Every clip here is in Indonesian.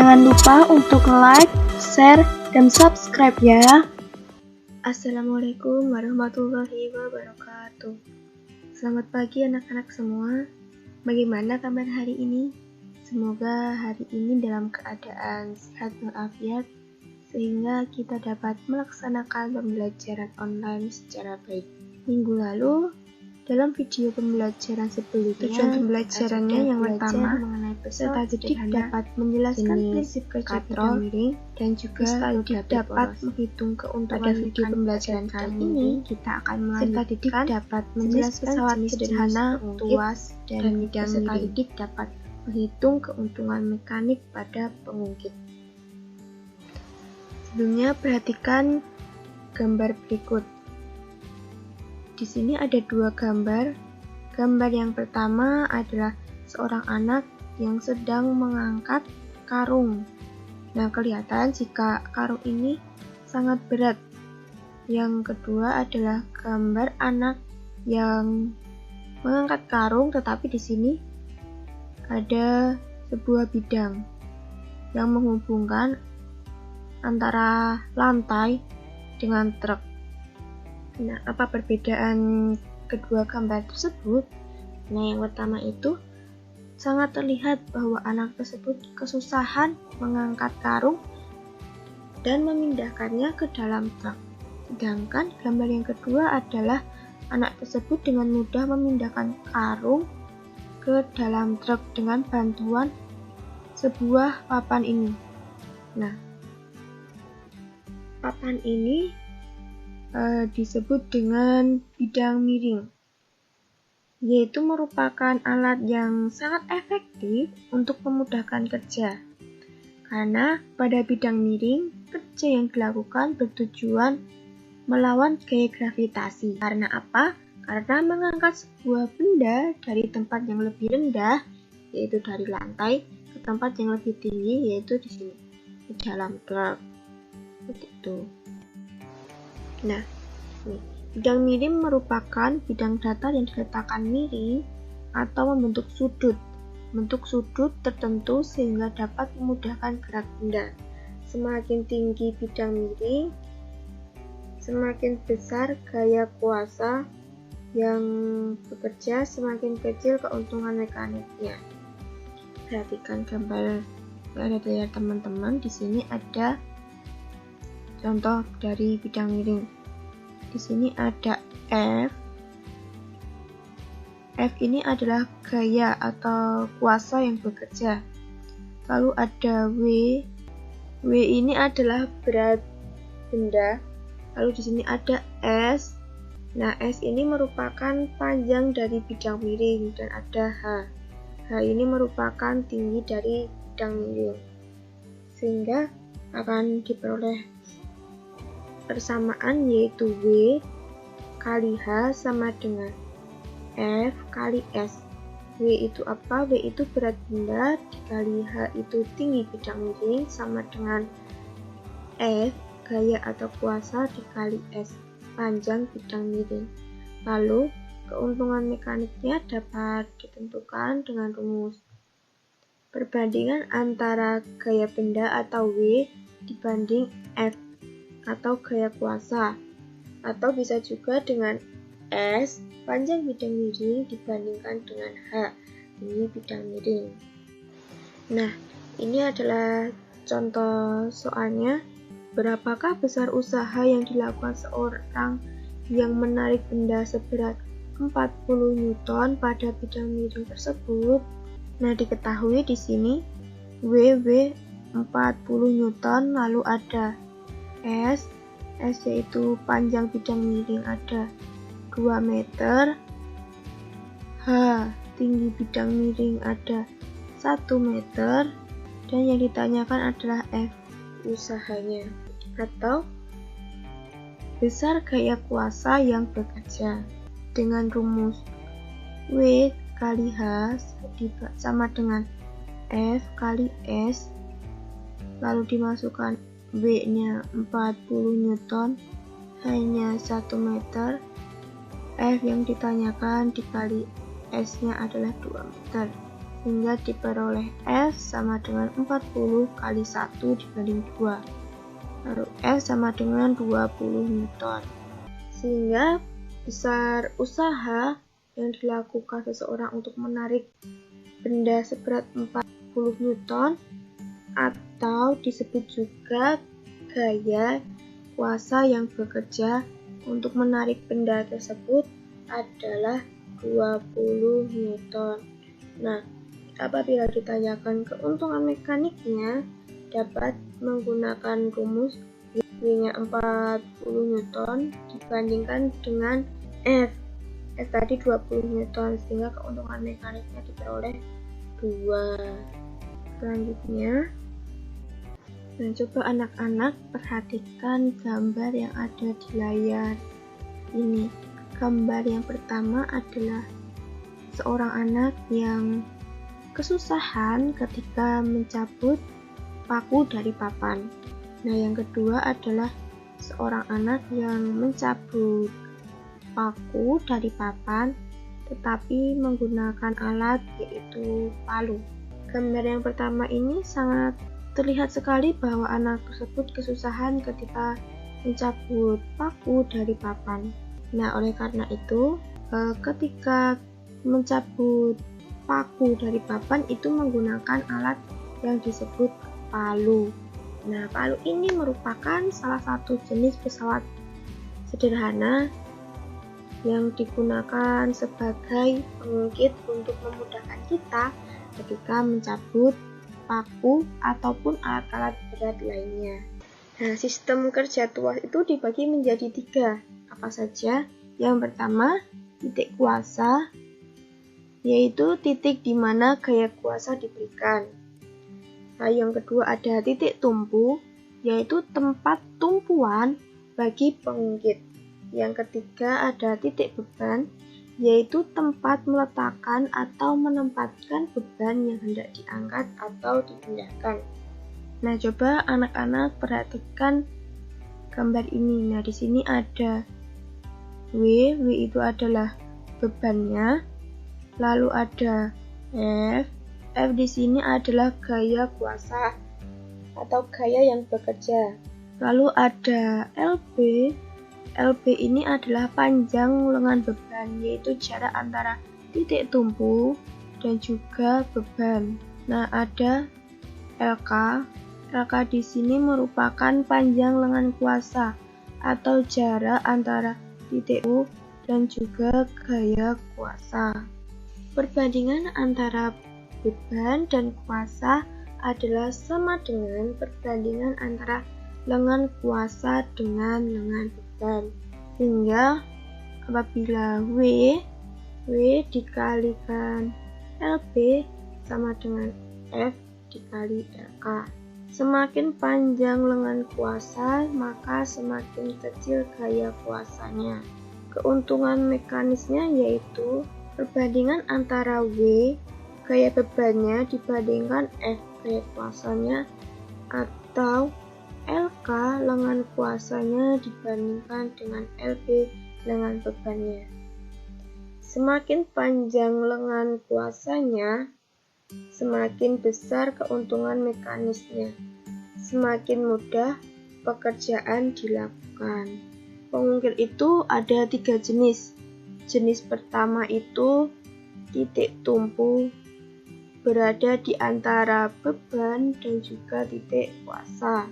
Jangan lupa untuk like, share, dan subscribe ya. Assalamualaikum warahmatullahi wabarakatuh. Selamat pagi anak-anak semua. Bagaimana kabar hari ini? Semoga hari ini dalam keadaan sehat walafiat sehingga kita dapat melaksanakan pembelajaran online secara baik. Minggu lalu dalam video pembelajaran sebelumnya, tujuan pembelajarannya yang pertama mengenai peserta didik dapat menjelaskan prinsip kerja bidang miring dan juga didik dapat menghitung keuntungan. Pada video pembelajaran kali ini kita akan melanjutkan dapat menjelaskan pesawat sederhana, tuas, dan bidang miring. Didik dapat menghitung keuntungan mekanik pada pengungkit. Sebelumnya perhatikan gambar berikut. Di sini ada dua gambar. Gambar yang pertama adalah seorang anak yang sedang mengangkat karung. Nah, kelihatan jika karung ini sangat berat. Yang kedua adalah gambar anak yang mengangkat karung, tetapi di sini ada sebuah bidang yang menghubungkan antara lantai dengan truk. Nah, apa perbedaan kedua gambar tersebut? Nah, yang pertama itu sangat terlihat bahwa anak tersebut kesusahan mengangkat karung dan memindahkannya ke dalam truk. Sedangkan gambar yang kedua adalah anak tersebut dengan mudah memindahkan karung ke dalam truk dengan bantuan sebuah papan ini. Nah, papan ini disebut dengan bidang miring, yaitu merupakan alat yang sangat efektif untuk memudahkan kerja. Karena pada bidang miring, kerja yang dilakukan bertujuan melawan gaya gravitasi. Karena apa? Karena mengangkat sebuah benda dari tempat yang lebih rendah, yaitu dari lantai, ke tempat yang lebih tinggi, yaitu di sini, di dalam truk. Begitu. Nah, bidang miring merupakan bidang datar yang diletakkan miring atau membentuk sudut. Bentuk sudut tertentu sehingga dapat memudahkan gerak benda. Semakin tinggi bidang miring, semakin besar gaya kuasa yang bekerja, semakin kecil keuntungan mekaniknya. Perhatikan gambar yang ada di layar teman-teman. Di sini ada contoh dari bidang miring. Di sini ada F. F ini adalah gaya atau kuasa yang bekerja. Lalu ada W. W ini adalah berat benda. Lalu di sini ada S. Nah, S ini merupakan panjang dari bidang miring dan ada H. H ini merupakan tinggi dari bidang miring. Sehingga akan diperoleh persamaan, yaitu W kali H sama dengan F kali S. W itu apa? W itu berat benda dikali H itu tinggi bidang miring sama dengan F gaya atau kuasa dikali S panjang bidang miring. Lalu keuntungan mekaniknya dapat ditentukan dengan rumus perbandingan antara gaya benda atau W dibanding F atau gaya kuasa, atau bisa juga dengan S panjang bidang miring dibandingkan dengan H tinggi bidang miring. Nah, ini adalah contoh soalnya. Berapakah besar usaha yang dilakukan seorang yang menarik benda seberat 40 Newton pada bidang miring tersebut? Nah, diketahui di sini W 40 Newton, lalu ada S yaitu panjang bidang miring ada 2 meter, H tinggi bidang miring ada 1 meter, dan yang ditanyakan adalah F usahanya atau besar gaya kuasa yang bekerja. Dengan rumus W kali H sama dengan F kali S, lalu dimasukkan W-nya 40 Newton, H-nya 1 meter, F yang ditanyakan dikali S-nya adalah 2 meter. hingga diperoleh F sama dengan 40 kali 1 dibanding 2. Lalu F sama dengan 20 Newton. Sehingga besar usaha yang dilakukan seseorang untuk menarik benda seberat 40 Newton atau disebut juga gaya kuasa yang bekerja untuk menarik benda tersebut adalah 20 Newton. Nah, apabila ditanyakan keuntungan mekaniknya, dapat menggunakan rumus W-nya 40 Newton dibandingkan dengan F. F tadi 20 Newton, sehingga keuntungan mekaniknya diperoleh 2. Selanjutnya, nah, coba anak-anak perhatikan gambar yang ada di layar ini. Gambar yang pertama adalah seorang anak yang kesusahan ketika mencabut paku dari papan. Nah, yang kedua adalah seorang anak yang mencabut paku dari papan tetapi menggunakan alat yaitu palu. Gambar yang pertama ini sangat terlihat sekali bahwa anak tersebut kesusahan ketika mencabut paku dari papan. Nah, oleh karena itu, ketika mencabut paku dari papan itu menggunakan alat yang disebut palu. Nah, palu ini merupakan salah satu jenis pesawat sederhana yang digunakan sebagai pengungkit untuk memudahkan kita ketika mencabut paku ataupun alat-alat berat lainnya. Nah, sistem kerja tuas itu dibagi menjadi 3. Apa saja? Yang pertama, titik kuasa, yaitu titik di mana gaya kuasa diberikan. Nah, yang kedua ada titik tumpu, yaitu tempat tumpuan bagi pengungkit. Yang ketiga ada titik beban, yaitu tempat meletakkan atau menempatkan beban yang hendak diangkat atau dipindahkan. Nah, coba anak-anak perhatikan gambar ini. Nah, di sini ada W itu adalah bebannya. Lalu ada F di sini adalah gaya kuasa atau gaya yang bekerja. Lalu ada LB ini adalah panjang lengan beban, yaitu jarak antara titik tumpu dan juga beban. Nah, ada LK di sini merupakan panjang lengan kuasa atau jarak antara titik U dan juga gaya kuasa. Perbandingan antara beban dan kuasa adalah sama dengan perbandingan antara lengan kuasa dengan lengan beban. Sehingga apabila W dikalikan LB sama dengan F dikali LK. Semakin panjang lengan kuasa, maka semakin kecil gaya kuasanya. Keuntungan mekanisnya yaitu perbandingan antara W, gaya bebannya, dibandingkan F, gaya kuasanya, atau LK, lengan kuasanya, dibandingkan dengan LB, lengan bebannya. Semakin panjang lengan kuasanya, semakin besar keuntungan mekanisnya, semakin mudah pekerjaan dilakukan. Pengukir itu ada 3 jenis. Jenis pertama itu titik tumpu berada di antara beban dan juga titik kuasa.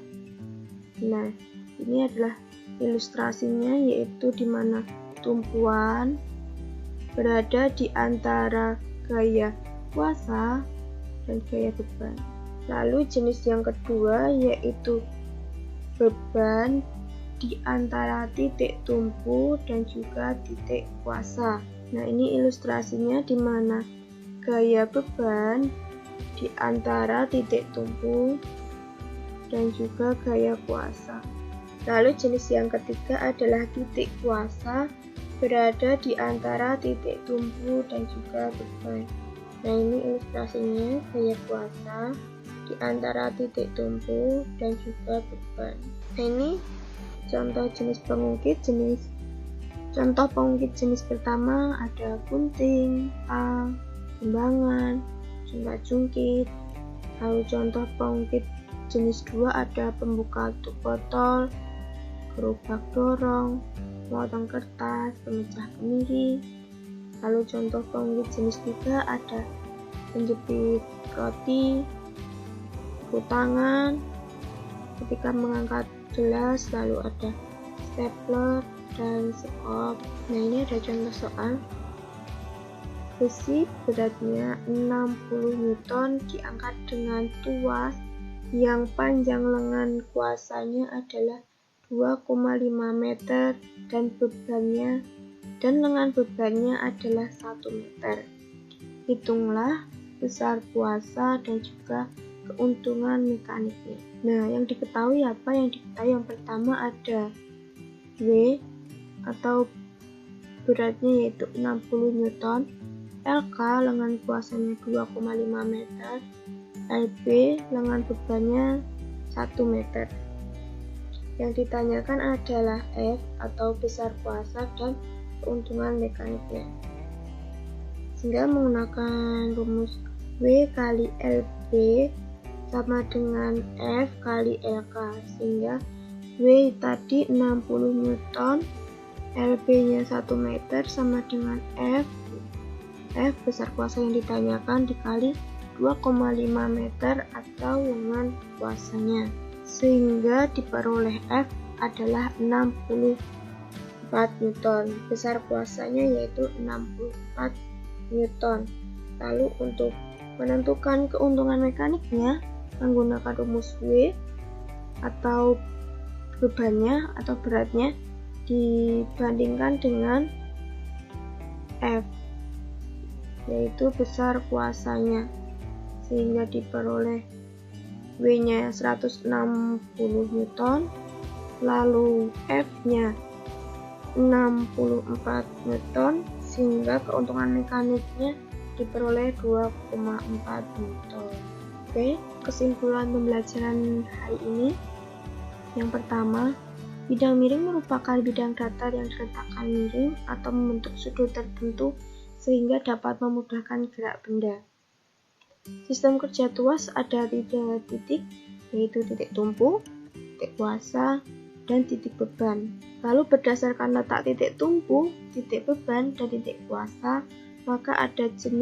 Nah, ini adalah ilustrasinya, yaitu di mana tumpuan berada di antara gaya kuasa dan gaya beban. Lalu jenis yang kedua yaitu beban di antara titik tumpu dan juga titik kuasa. Nah, ini ilustrasinya di mana gaya beban di antara titik tumpu dan juga gaya kuasa. Lalu jenis yang ketiga adalah titik kuasa berada di antara titik tumpu dan juga beban. Nah, ini ilustrasinya gaya kuasa di antara titik tumpu dan juga beban. Nah, ini contoh jenis pengungkit. Contoh pengungkit jenis pertama ada gunting, tang, timbangan, jungkit-jungkit. Lalu contoh pengungkit jenis 2 ada pembuka tutup botol, gerobak dorong, memotong kertas, pemecah kemiri. Lalu contoh pengungkit jenis 3 ada penjepit roti, sapu tangan, ketika mengangkat gelas, lalu ada stapler dan sekop. Nah, ini ada contoh soal. Besi beratnya 60 Newton diangkat dengan tuas yang panjang lengan kuasanya adalah 2,5 meter dan lengan bebannya adalah 1 meter. Hitunglah besar kuasa dan juga keuntungan mekaniknya. Nah, yang diketahui apa? Yang diketahui yang pertama ada W atau beratnya yaitu 60 Newton, LK lengan kuasanya 2,5 meter, LB lengan bebannya 1 meter. Yang ditanyakan adalah F atau besar kuasa dan keuntungan mekaniknya. Sehingga menggunakan rumus W kali LB sama dengan F kali LK, sehingga W tadi 60 Newton, LB-nya 1 meter sama dengan F besar kuasa yang ditanyakan dikali 2,5 meter atau lengan kuasanya, sehingga diperoleh F adalah 64 Newton. Besar kuasanya yaitu 64 Newton. Lalu untuk menentukan keuntungan mekaniknya menggunakan rumus W atau bebannya atau beratnya dibandingkan dengan F, yaitu besar kuasanya, sehingga diperoleh W-nya 160 Newton, lalu F-nya 64 Newton, sehingga keuntungan mekaniknya diperoleh 2,4 Newton. Oke, kesimpulan pembelajaran hari ini. Yang pertama, bidang miring merupakan bidang datar yang diletakkan miring atau membentuk sudut tertentu sehingga dapat memudahkan gerak benda. Sistem kerja tuas ada 3 titik, yaitu titik tumpu, titik kuasa, dan titik beban. Lalu berdasarkan letak titik tumpu, titik beban, dan titik kuasa, maka ada 3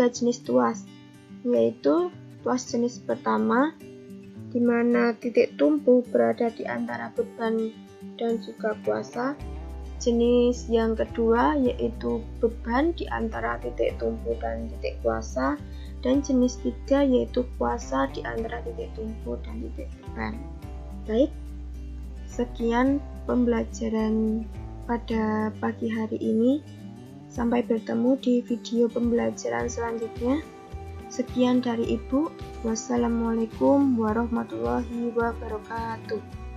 jenis tuas, yaitu tuas jenis pertama, di mana titik tumpu berada di antara beban dan juga kuasa. Jenis yang kedua yaitu beban di antara titik tumpu dan titik kuasa, dan jenis 3 yaitu kuasa di antara titik tumpu dan titik beban. Baik, sekian pembelajaran pada pagi hari ini. Sampai bertemu di video pembelajaran selanjutnya. Sekian dari Ibu. Wassalamualaikum warahmatullahi wabarakatuh.